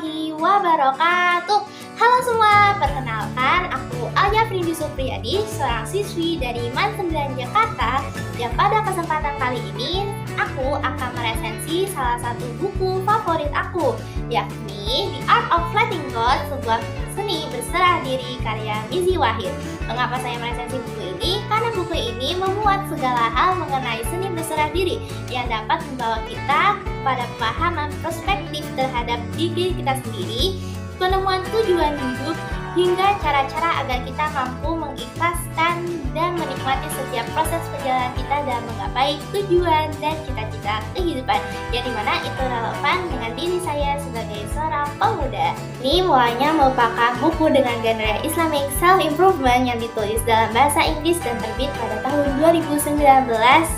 warahmatullahi wabarakatuh. Halo semua, perkenalkan aku Alia Frindi Supriyadi, seorang siswi dari MAN 9 Jakarta, yang pada kesempatan kali ini aku akan meresensi salah satu buku favorit aku, yakni The Art of Letting Go, sebuah seni berserah diri karya Mizi Wahid. Mengapa saya meresensi buku ini? Karena buku ini memuat segala hal mengenai seni berserah diri yang dapat membawa kita pada pemahaman perspektif terhadap diri kita sendiri, penemuan tujuan hidup, hingga cara-cara agar kita mampu mengikhlaskan dan menikmati setiap proses perjalanan kita dalam menggapai tujuan dan cita-cita kehidupan, yang dimana itu relevan dengan diri saya sebagai seorang pemuda. Ini mulanya merupakan buku dengan genre Islamic Self-Improvement yang ditulis dalam bahasa Inggris dan terbit pada tahun 2019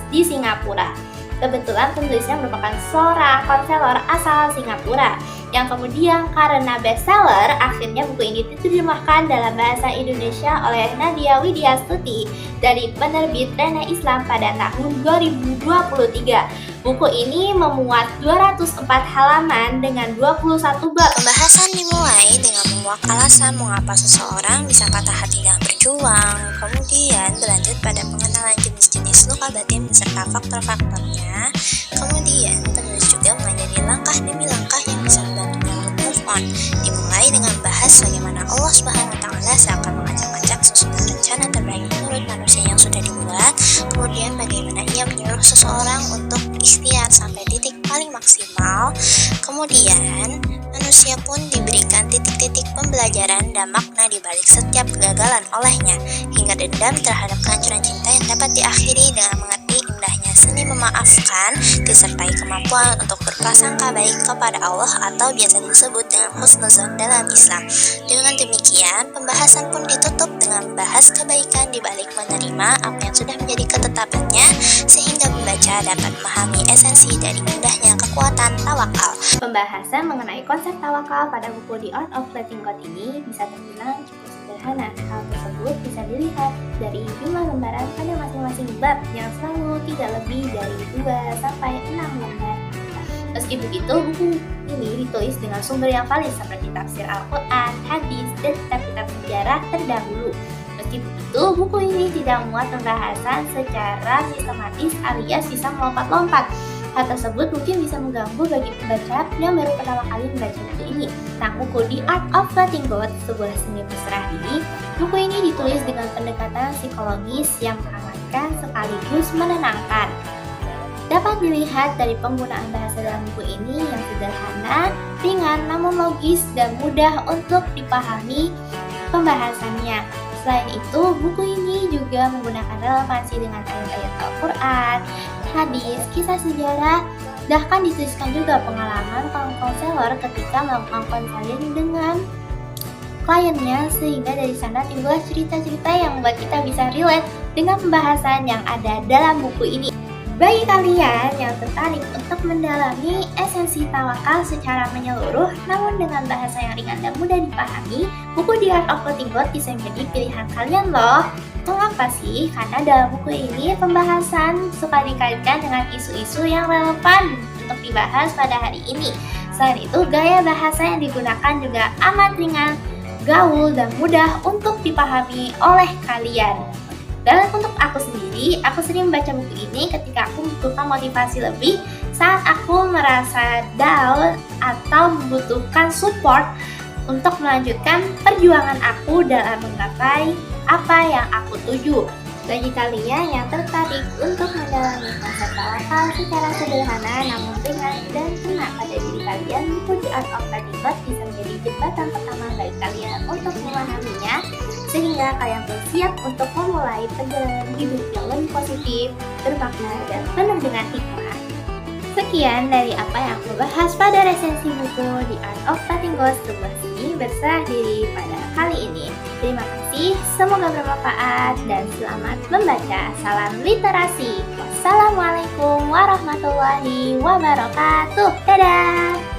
di Singapura. Kebetulan penulisnya merupakan seorang konselor asal Singapura, yang kemudian karena bestseller, akhirnya buku ini diterjemahkan dalam bahasa Indonesia oleh Nadia Widyastuti dari penerbit Rena Islam pada tahun 2023. Buku ini memuat 204 halaman dengan 21 bab. Pembahasan dimulai dengan menguak alasan mengapa seseorang bisa patah hati dalam berjuang, kemudian berlanjut pada pengenalan jenis-jenis luka batin beserta faktor-faktornya, kemudian penulis juga mengajari langkah demi langkah yang bisa membantu untuk move on. Dimulai dengan bahas bagaimana Allah Subhanahu wa Ta'ala seakan mengacak-acak sesudah rencana terbaik menurut manusia yang sudah dibuat, kemudian bagaimana ia menyuruh seseorang untuk berikhtiar sampai titik paling maksimal, kemudian manusia pun diberikan titik-titik pembelajaran dan makna di balik setiap kegagalan olehnya, hingga dendam terhadap kehancuran cinta yang dapat diakhiri dengan mengerti indahnya seni memaafkan, disertai kemampuan untuk berprasangka baik kepada Allah atau biasa disebut dengan husnuzon dalam Islam. Dengan demikian, pembahasan pun ditutup dengan membahas kebaikan di balik menerima apa yang sudah menjadi ketetapannya, sehingga pembaca dapat memahami esensi dari indahnya kekuatan tawakal. Pembahasan mengenai konsep tawakal pada buku The Art of Letting Go ini bisa terbilang cukup sederhana. Hal tersebut bisa dilihat dari jumlah lembaran pada masing-masing bab yang selalu tidak lebih dari 2 sampai 6 lembar. Meski begitu, buku ini ditulis dengan sumber yang valid seperti tafsir Al-Quran, hadis, dan kitab-kitab sejarah terdahulu. Meski begitu, buku ini tidak memuat pembahasan secara sistematis alias bisa melompat-lompat. Hal tersebut mungkin bisa mengganggu bagi pembaca yang baru pertama kali membaca buku ini. Nah, buku The Art of Letting Go, sebuah seni berserah diri, buku ini ditulis dengan pendekatan psikologis yang menghangatkan sekaligus menenangkan. Dapat dilihat dari penggunaan bahasa dalam buku ini yang sederhana, ringan, namun logis dan mudah untuk dipahami pembahasannya. Selain itu, buku ini juga menggunakan relevansi dengan ayat-ayat Al-Quran, hadis, kisah sejarah, bahkan dituliskan juga pengalaman konselor ketika melakukan konseling dengan kliennya, sehingga dari sana timbul cerita-cerita yang membuat kita bisa relate dengan pembahasan yang ada dalam buku ini. Bagi kalian yang tertarik untuk mendalami esensi tawakal secara menyeluruh namun dengan bahasa yang ringan dan mudah dipahami, buku The Art of Letting Go bisa menjadi pilihan kalian loh. Mengapa sih? Karena dalam buku ini pembahasan suka dikaitkan dengan isu-isu yang relevan untuk dibahas pada hari ini. Selain itu, gaya bahasa yang digunakan juga amat ringan, gaul, dan mudah untuk dipahami oleh kalian. Dan untuk aku sendiri, aku sering membaca buku ini ketika aku membutuhkan motivasi lebih saat aku merasa down atau membutuhkan support untuk melanjutkan perjuangan aku dalam menggapai apa yang aku tuju. Bagi kalian yang tertarik untuk mendalami konsep tawakal secara sederhana namun ringan dan kena pada diri kalian, buku The Art of Letting Go bisa menjadi jembatan pertama bagi kalian untuk memahaminya, sehingga kalian pun siap untuk memulai perjalanan hidup yang lebih positif, bermakna, dan penuh dengan hikmah. Sekian dari apa yang aku bahas pada resensi buku The Art of Letting Go, sebuah seni berserah diri pada kali ini. Terima kasih, semoga bermanfaat dan selamat membaca. Salam literasi. Wassalamualaikum warahmatullahi wabarakatuh. Dadah!